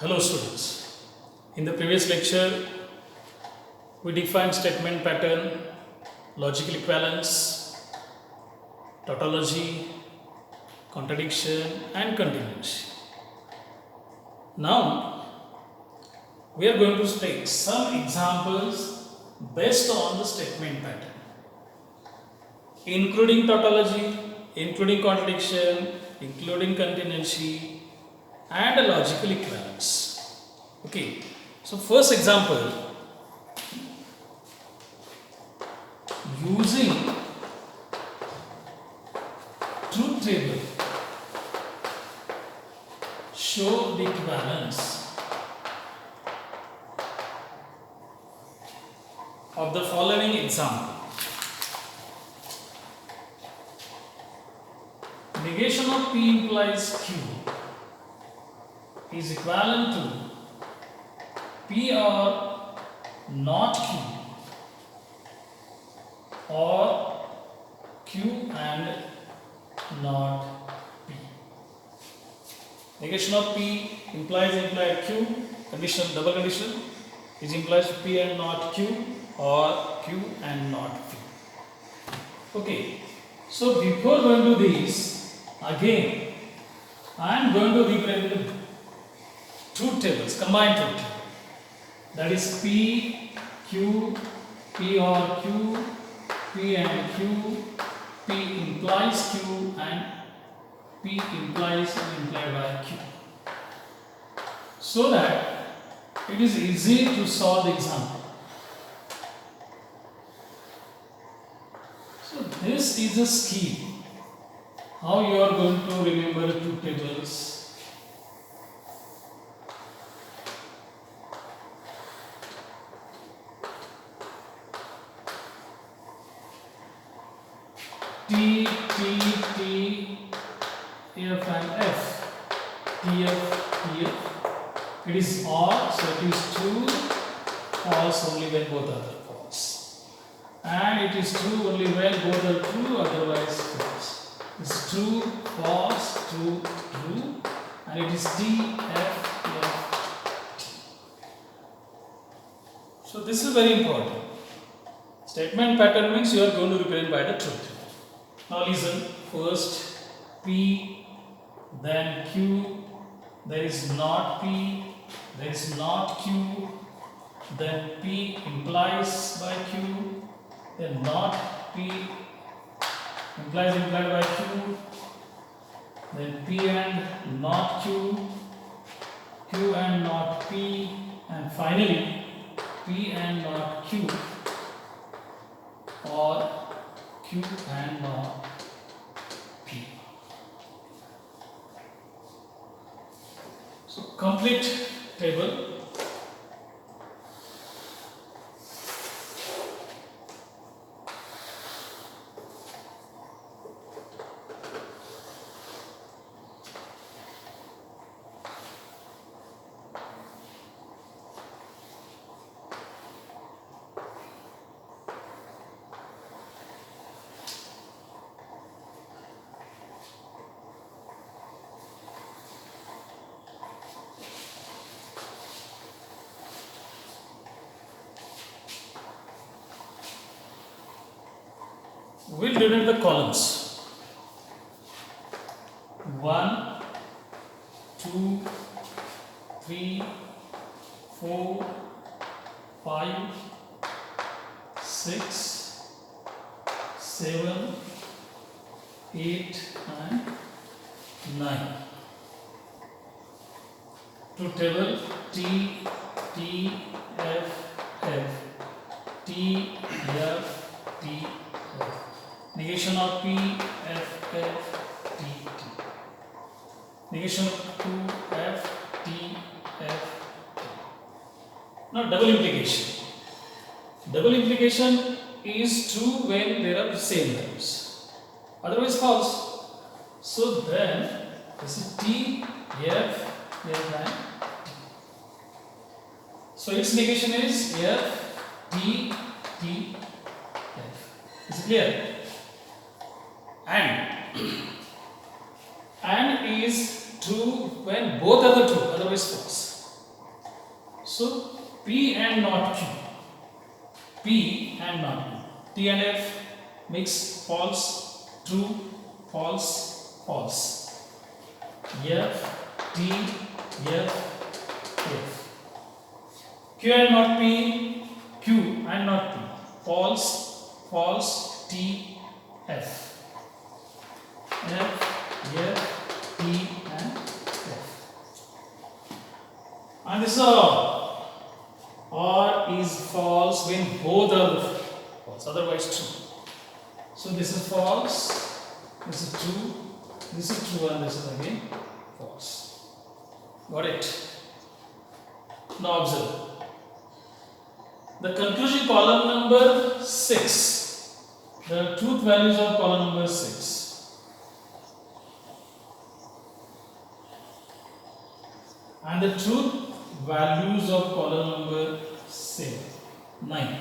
Hello students. In the previous lecture, we defined statement pattern, logical equivalence, tautology, contradiction and continuation. Now, we are going to take some examples based on the statement pattern, including tautology, including contradiction, including contingency and a logical equivalence. Okay, so first example, using truth table, show the equivalence of the following example. Negation of P implies Q is equivalent to P or not Q or Q and not P. Negation of P implies implied Q, condition, double condition is implies P and not Q or Q and not P. Okay, so before going to this, again I am going to represent truth tables, combined truth table. That is P, Q, P or Q, P and Q, P implies Q and P implies and implied by Q. So that it is easy to solve the example. So this is a scheme how you are going to remember truth tables. T, F and F. T, F. It is or, so it is true, false only when both are false. And it is true only when both are true, otherwise false. It's true, false, true, true. And it is T, F, T. So this is very important. Statement pattern means you are going to represent by the truth. Now listen, first P, then Q, there is not P, there is not Q, then P implies by Q, then not P implies implied by Q, then P and not Q, Q and not P, and finally P and not Q or Q and not P. So complete table. We'll denote the columns. 1, 2, 3, 4, 5, 6, 7, 8 and 9. Truth table T, F, F, T, F, T, F. Negation of P, F, F, T, T. Negation of 2, F, T, F, T. Now double implication. Double implication is true when there are the same terms. Otherwise false. So then this is T, F, F and T. So its negation is F, T, T, F. Is it clear? And is true when both are the true, otherwise false. So P and not Q. P and not Q. T and F mix, false, true, false, false. F, T, F, F. Q and not P, Q and not P. False, false, T, F. F, F, T and F. And this is all. Or is false when both are false, otherwise true. So this is false, this is true, and this is again false. Got it? Now observe. The conclusion column number 6. The truth values of column number 6. And the truth values of column number 9.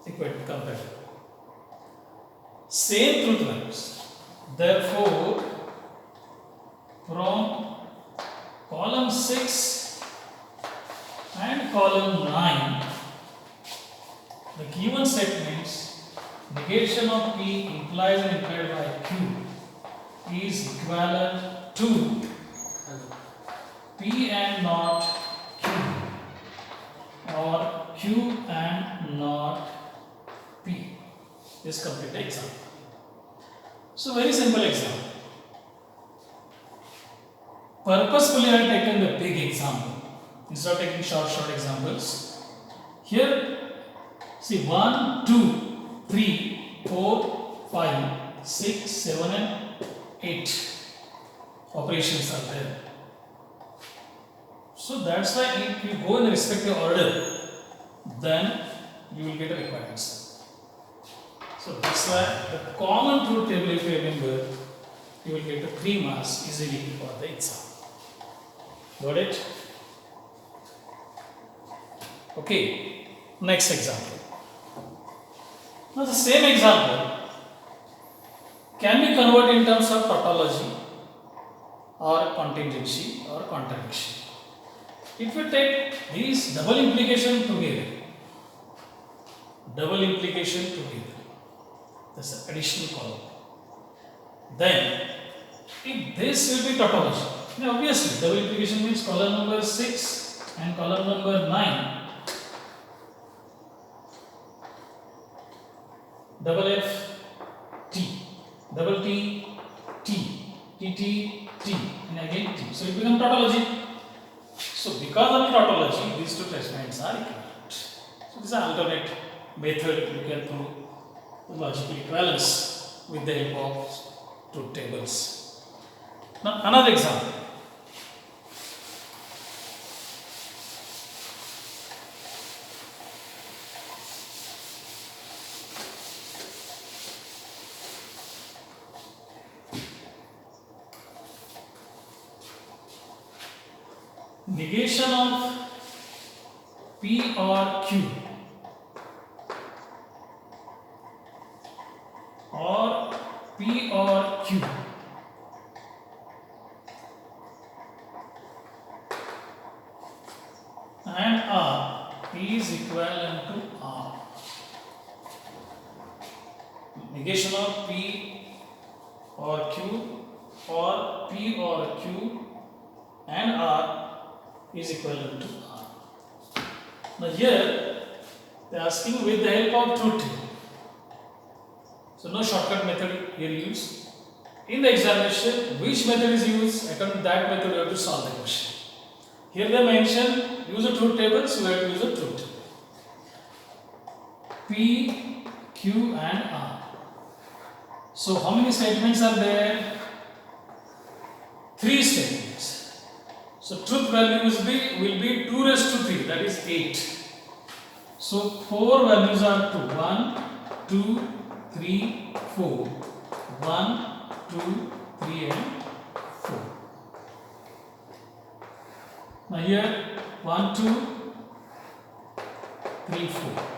Equate, compare. Same truth values. Therefore, from column 6 and column 9, the given statements negation of P implies and implied by Q is equivalent to P and not Q, or Q and not P. This complete example. So very simple example. Purposefully I have taken the big example instead of taking short examples. Here, see 1, 2, 3, 4, 5, 6, 7 and 8 operations are there. So that's why if you go in the respective order, then you will get a required answer. So that's why the common truth table, if you remember, you will get a 3 marks easily for the exam. Got it? Okay, next example. Now the same example can be converted in terms of tautology or contingency or contradiction. If you take these double implication together, that's an additional column, then if this will be tautology, now obviously double implication means column number 6 and column number 9, double F, T, double T, T, T, T, and again T. So it becomes tautology. So because of tautology, these two statements are equivalent. So this is an alternate method you can prove the logical equivalence with the help of truth tables. Now another example. Negation of P or Q or P or Q and R is equivalent to R. Negation of P or Q or P or Q and R is equivalent to R. Now here they are asking with the help of truth table. So no shortcut method here used. In the examination, which method is used? According to that method you have to solve the question. Here they mention use a truth table, so you have to use a truth table. P, Q and R. So how many statements are there? 3 statements. So truth values will be 2 raised to 3, that is 8. So 4 values are 2. 1, 2, 3, 4. 1, 2, 3 and 4. Now here 1, 2, 3, 4.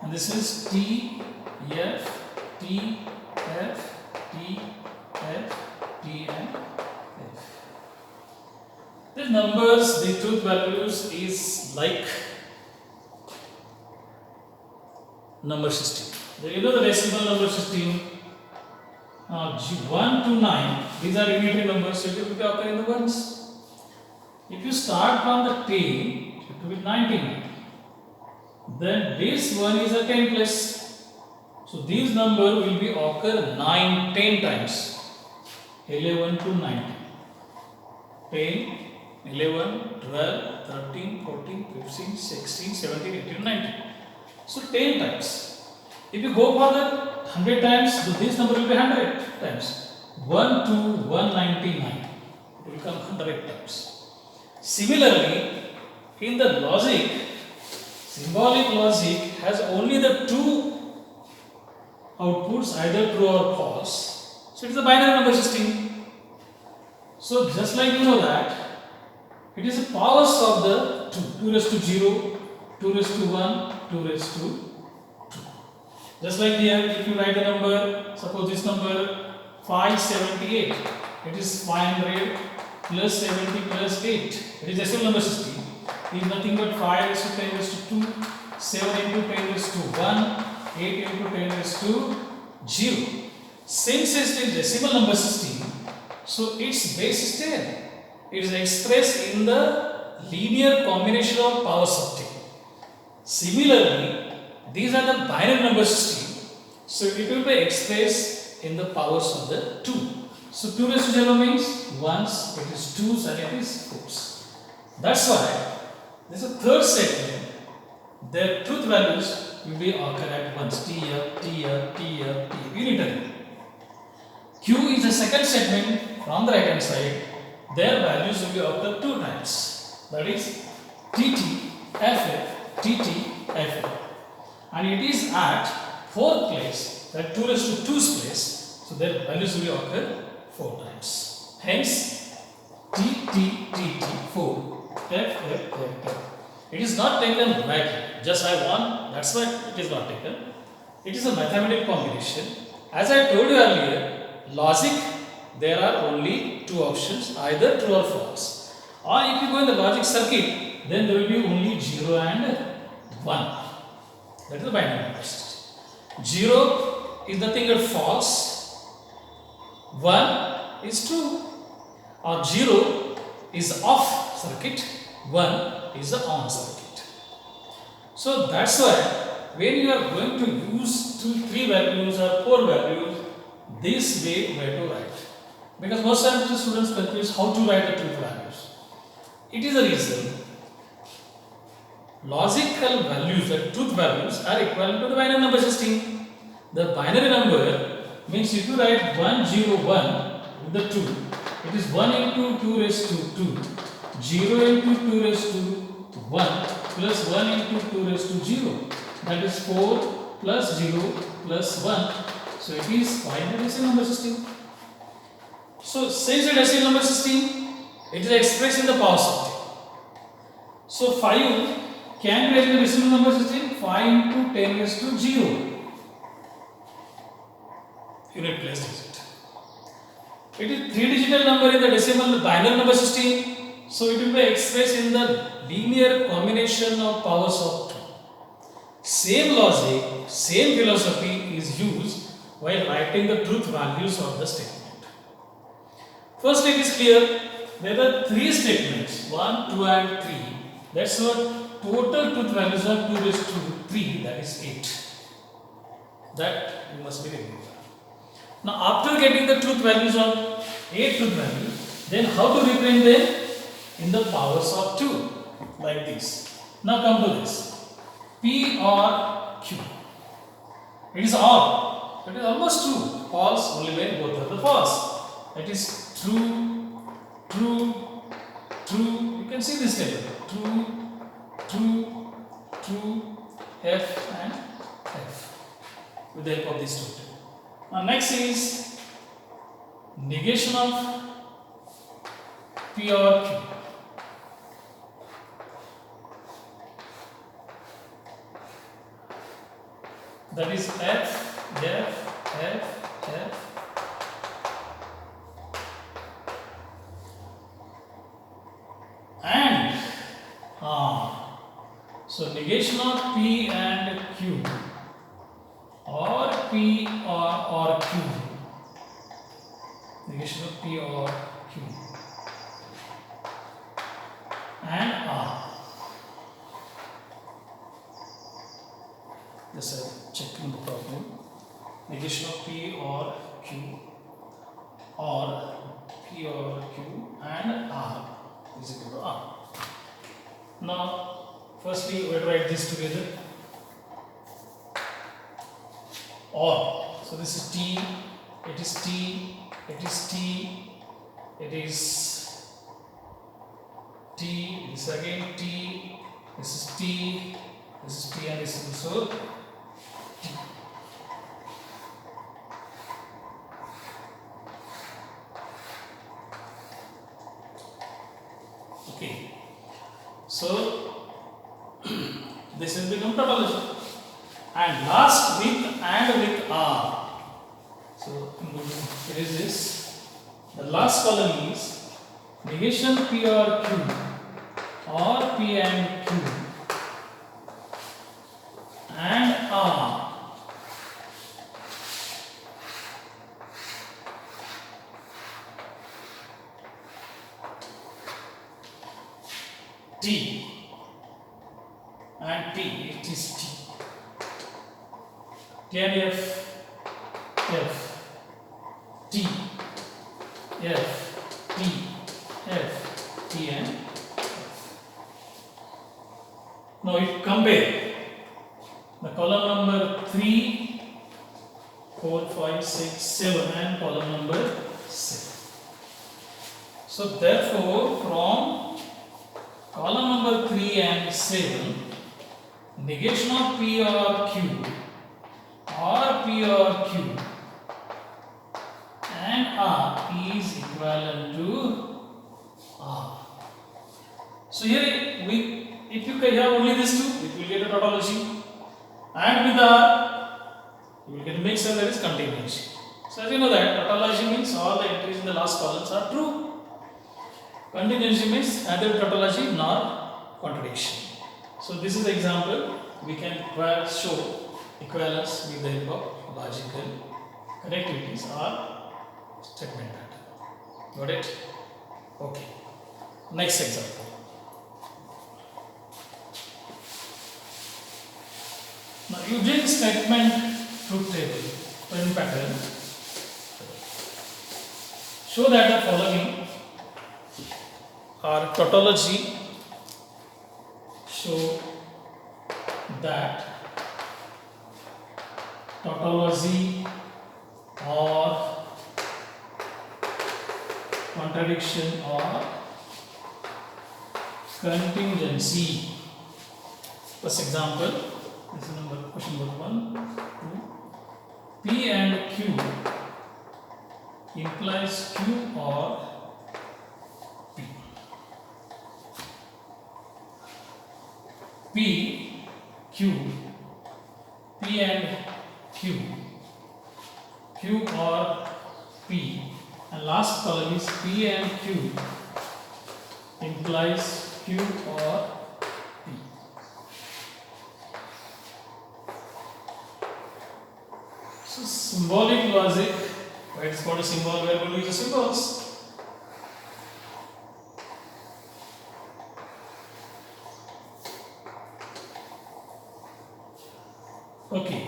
And this is T, F, T, F, T, F, T and F. The numbers, the truth values is like number system. You know the decimal number system. 1 to 9, these are unitary numbers, so it will be occurring in the ones. If you start from the 10, it will be 19. Then this one is a 10 plus. So these number will be occur 9, 10 times. 11 to 19. 10, 11, 12, 13, 14, 15, 16, 17, 18, 19. So 10 times. If you go for the 100 times, so this number will be 100 times. 1 to 199. It will come 100 times. Similarly, in the logic, symbolic logic has only the two outputs, either true or false. So it is a binary number system. So just like you know that, it is the powers of the 2. 2 raised to 0, 2 raised to 1, 2 raised to 2. Just like here, if you write a number, suppose this number 578, it is 500 plus 70 plus 8. It is decimal number system. It is nothing but 5 raised to 10 raised to 2, 7 into 10 raised to 1, 8 into 10 raised to 0. Since it is decimal number system, so its base is 10. It is expressed in the linear combination of powers of 10. Similarly, these are the binary number system, so it will be expressed in the powers of the 2. So 2 raised to 0 means ones, it is 2s and it is 4s. That's why this is a third segment. Their truth values will be occur at once, T here, T here, T here, T unitary. Q is the second segment from the right hand side. Their values will be occur 2 times. That is TT, FF, TT, FF. And it is at 4th place, that 2 raised to 2's place, so their values will occur 4 times. Hence, T, T, T, T, 4, F, F, F, F. It is not taken rightly, just I want, that's why it is not taken. It is a mathematical combination. As I told you earlier, logic, there are only 2 options, either true or false. Or if you go in the logic circuit, then there will be only 0 and 1. That is the binary number system. 0 is nothing but false, 1 is true, or 0 is off circuit, 1 is the on circuit. So that's why when you are going to use 2, 3 values or 4 values, this way where to write. Because most times the students confuse how to write the truth values. It is a reason. Logical values, the truth values, are equivalent to the binary number system. The binary number means if you write 101 with the 2, it is 1 into 2 raised to 2, 0 into 2 raised to 1 plus 1 into 2 raised to 0. That is 4 plus 0 plus 1. So it is binary decimal number system. So since the decimal number system, it is expressed in the power of 10. So 5 can be written in the decimal number system, 5 into 10 raised to 0. Unit place digit. It is 3-digit number in the decimal binary number system, so it will be expressed in the linear combination of powers of 2. Same logic, same philosophy is used while writing the truth values of the statement. First, it is clear there are 3 statements, 1, 2 and 3. That's what total truth values are 2 raised to 3, that is 8. That you must be remember. Now after getting the truth values of 8 truth values, then how to represent them? In the powers of 2, like this. Now come to this. P or Q. It is odd. It is almost true. False only when both are the false. That is true, true, true. You can see this table. True, true, true, F and F with the help of this two. Now next is negation of P or Q. That is F, F, F, F, and so negation of P and Q, or P or Q, negation of P or Q and R. Just checking the problem. Negation of P or Q, or P or Q and R is equal to R. Now, firstly, we'll write this together. Or, so this is T, it is T, it is T, it is T, this is again T, this is T, this is T, and this is also T. Okay, so this has become tautology. And last with and with R. So here is this. The last column is negation P or Q, or P and Q and R. T and T, it is T. T and F, F, T, F, T, F, T and F. Now if compare the column number 3, 4, 5, 6, 7 and column number 7. So therefore from column number 3 and 7, negation of P or Q, or P or Q and R is equivalent to R. So here if you have only these two, it will get a tautology, and with R you will get a mix, and there is contingency. So as you know that tautology means all the entries in the last columns are true. Contingency means neither tautology nor contradiction. So this is the example. We can show equivalence with the help of logical connectivities or statement pattern. Got it? Okay. Next example. Now using statement truth table print pattern, show that the following are tautology. Show that tautology or contradiction or contingency. First example, this is question number 1, 2. P and Q implies Q or P. P, Q, P and Q, Q or P, and last column is P and Q implies Q or P. So symbolic logic, why it is called a symbol? We are going to use the symbols. Okay.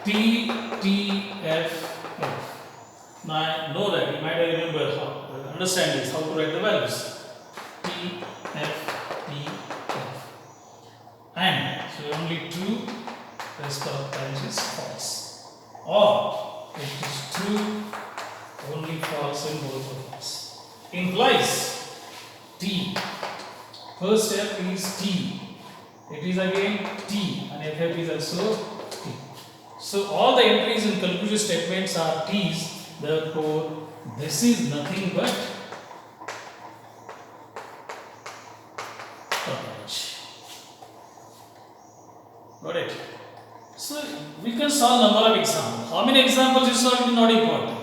T, T, F, F. Now I know that you might remember how, understand this, how to write the values. T, F, T, F. And so only true, rest of times is false. Or it is true, only false in both of us. Implies T. First step is T. It is again T, and FF is also T. So all the entries in conclusive statements are T's. Therefore, this is nothing but tautology. Got it? So we can solve number of examples. How many examples you solve is not important.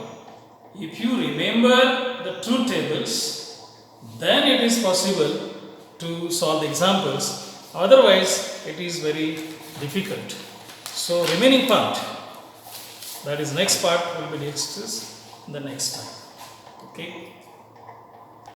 If you remember the truth tables, then it is possible to solve the examples. Otherwise, it is very difficult. So remaining part, that is next part, will be discussed the next time. Okay.